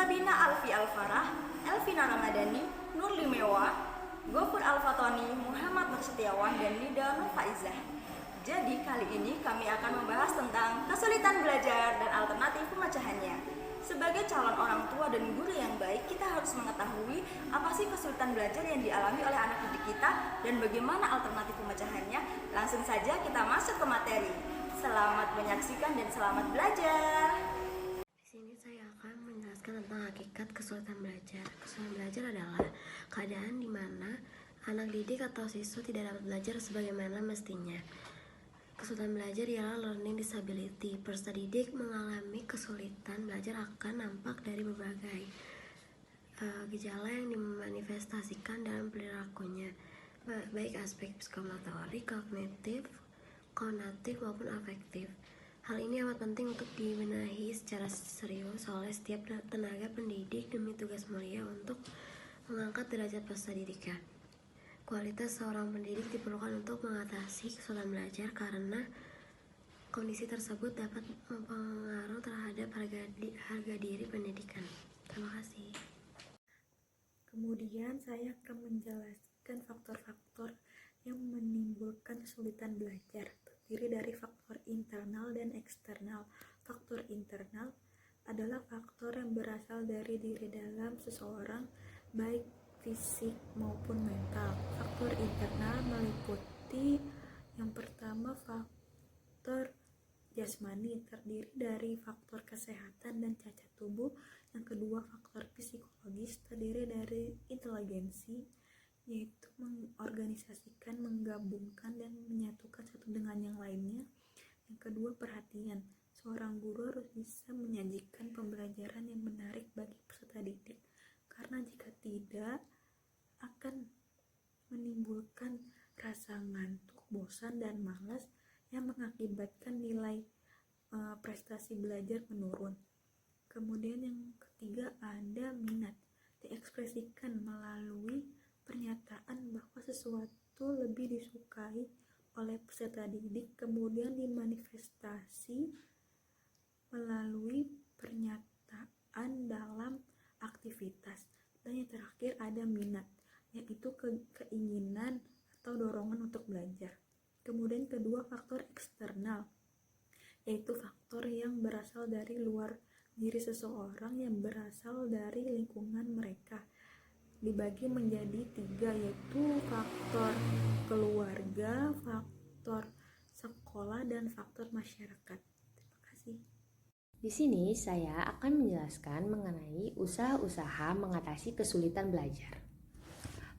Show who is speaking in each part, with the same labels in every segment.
Speaker 1: Sabina Alfi Alfarah, Elvina Ramadhani, Nurli Mewa, Gofur Alfatoni, Muhammad Nur Setiawan, dan Nida Nur Faizah. Jadi kali ini kami akan membahas tentang kesulitan belajar dan alternatif pemecahannya. Sebagai calon orang tua dan guru yang baik, kita harus mengetahui apa sih kesulitan belajar yang dialami oleh anak didik kita dan bagaimana alternatif pemecahannya. Langsung saja kita masuk ke materi. Selamat menyaksikan dan selamat belajar.
Speaker 2: Di sini saya akan menjelaskan tentang hakikat kesulitan belajar. Kesulitan belajar adalah keadaan di mana anak didik atau siswa tidak dapat belajar sebagaimana mestinya. Kesulitan belajar ialah learning disability. Peserta didik mengalami kesulitan belajar akan nampak dari berbagai gejala yang dimanifestasikan dalam perilakunya, baik aspek psikomotorik, kognitif, konatif maupun afektif. Hal ini amat penting untuk dibenahi secara serius oleh setiap tenaga pendidik demi tugas mulia untuk mengangkat derajat peserta didiknya. Kualitas seorang pendidik diperlukan untuk mengatasi kesulitan belajar karena kondisi tersebut dapat mempengaruhi terhadap harga diri pendidikan. Terima kasih.
Speaker 3: Kemudian saya akan menjelaskan faktor-faktor yang menimbulkan kesulitan belajar, terdiri dari faktor internal dan eksternal. Faktor internal adalah faktor yang berasal dari diri dalam seseorang, baik fisik maupun mental. Faktor internal meliputi yang pertama faktor jasmani, terdiri dari faktor kesehatan dan cacat tubuh. Yang kedua faktor psikologis, terdiri dari inteligensi, yaitu mengorganisasikan, menggabungkan, dan menyatukan satu dengan yang lainnya. Yang kedua perhatian, seorang guru harus bisa menyajikan pembelajaran yang menarik bagi peserta didik, karena jika tidak akan menimbulkan rasa ngantuk, bosan, dan malas yang mengakibatkan nilai prestasi belajar menurun. Kemudian yang ketiga ada minat, diekspresikan melalui pernyataan bahwa sesuatu lebih disukai oleh peserta didik, kemudian dimanifestasi melalui pernyataan dalam aktivitas. Dan yang terakhir ada minat, yaitu keinginan atau dorongan untuk belajar. Kemudian kedua faktor eksternal, yaitu faktor yang berasal dari luar diri seseorang, yang berasal dari lingkungan mereka. Dibagi menjadi tiga, yaitu faktor keluarga, faktor sekolah, dan faktor masyarakat. Terima kasih.
Speaker 4: Di sini saya akan menjelaskan mengenai usaha-usaha mengatasi kesulitan belajar.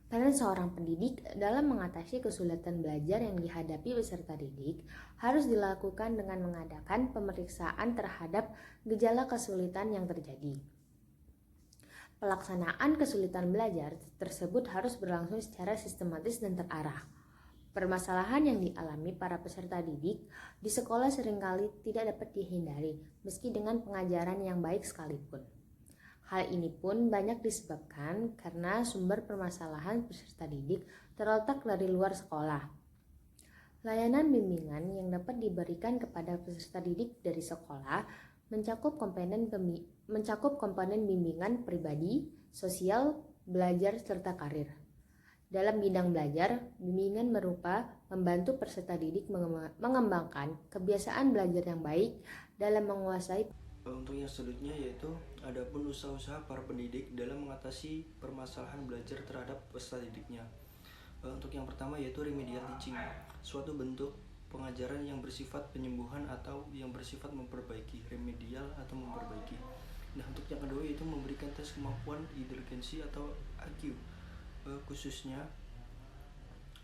Speaker 4: Peran seorang pendidik dalam mengatasi kesulitan belajar yang dihadapi peserta didik harus dilakukan dengan mengadakan pemeriksaan terhadap gejala kesulitan yang terjadi. Pelaksanaan kesulitan belajar tersebut harus berlangsung secara sistematis dan terarah. Permasalahan yang dialami para peserta didik di sekolah seringkali tidak dapat dihindari, meski dengan pengajaran yang baik sekalipun. Hal ini pun banyak disebabkan karena sumber permasalahan peserta didik terletak dari luar sekolah. Layanan bimbingan yang dapat diberikan kepada peserta didik dari sekolah mencakup komponen bimbingan pribadi, sosial, belajar, serta karir. Dalam bidang belajar, bimbingan berupa membantu peserta didik mengembangkan kebiasaan belajar yang baik dalam menguasai.
Speaker 5: Untuk yang selanjutnya yaitu adapun usaha-usaha para pendidik dalam mengatasi permasalahan belajar terhadap peserta didiknya. Untuk yang pertama yaitu remedial teaching, suatu bentuk pengajaran yang bersifat penyembuhan atau yang bersifat memperbaiki, remedial atau memperbaiki. Nah, untuk yang kedua yaitu memberikan tes kemampuan inteligensi atau IQ, khususnya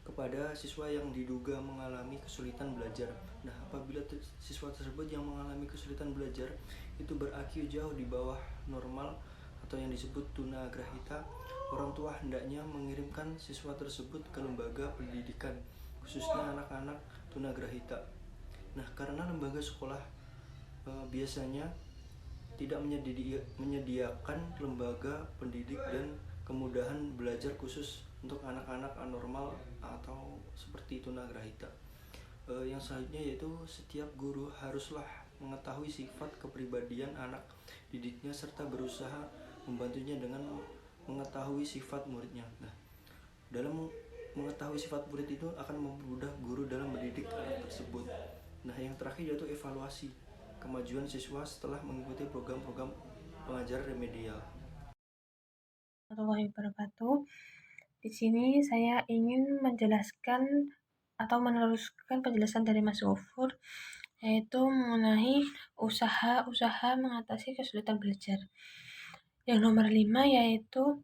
Speaker 5: kepada siswa yang diduga mengalami kesulitan belajar. Nah, apabila siswa tersebut yang mengalami kesulitan belajar itu ber-IQ jauh di bawah normal atau yang disebut tunagrahita, orang tua hendaknya mengirimkan siswa tersebut ke lembaga pendidikan, khususnya anak-anak tunagrahita. Nah, karena lembaga sekolah biasanya tidak menyediakan lembaga pendidik dan kemudahan belajar khusus untuk anak-anak anormal atau seperti tunagrahita. Yang selanjutnya yaitu setiap guru haruslah mengetahui sifat kepribadian anak didiknya serta berusaha membantunya dengan mengetahui sifat muridnya. Nah, dalam mengetahui sifat murid itu akan mempermudah guru dalam mendidik anak tersebut. Nah, yang terakhir yaitu evaluasi kemajuan siswa setelah mengikuti program-program pengajaran remedial.
Speaker 6: Warahmatullahi wabarakatuh. Di sini saya ingin menjelaskan atau meneruskan penjelasan dari Mas Gofur, yaitu mengenai usaha-usaha mengatasi kesulitan belajar. Yang nomor 5 yaitu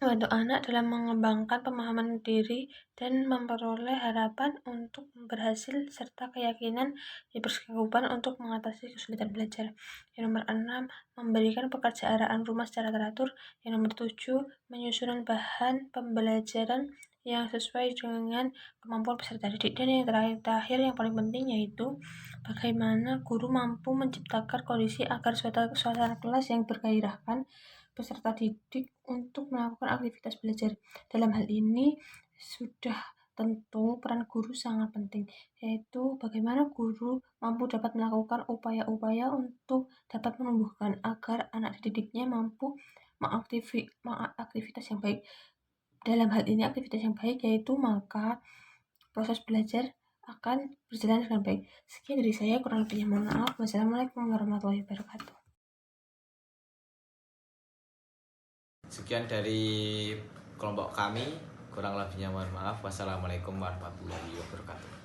Speaker 6: membantu anak dalam mengembangkan pemahaman diri dan memperoleh harapan untuk berhasil serta keyakinan di persangkutan untuk mengatasi kesulitan belajar. Yang nomor 6, memberikan pekerjaan rumah secara teratur. Yang nomor 7, menyusun bahan pembelajaran yang sesuai dengan kemampuan peserta didik. Dan yang terakhir yang paling penting yaitu bagaimana guru mampu menciptakan kondisi agar suasana kelas yang bergairahkan peserta didik untuk melakukan aktivitas belajar. Dalam hal ini sudah tentu peran guru sangat penting, yaitu bagaimana guru mampu dapat melakukan upaya-upaya untuk dapat menumbuhkan agar anak didiknya mampu mengaktivitas yang baik. Dalam hal ini aktivitas yang baik yaitu maka proses belajar akan berjalan dengan baik. Sekian dari saya, kurang lebihnya mohon maaf. Wassalamualaikum warahmatullahi wabarakatuh.
Speaker 7: Sekian dari kelompok kami, kurang lebihnya mohon maaf. Wassalamualaikum warahmatullahi wabarakatuh.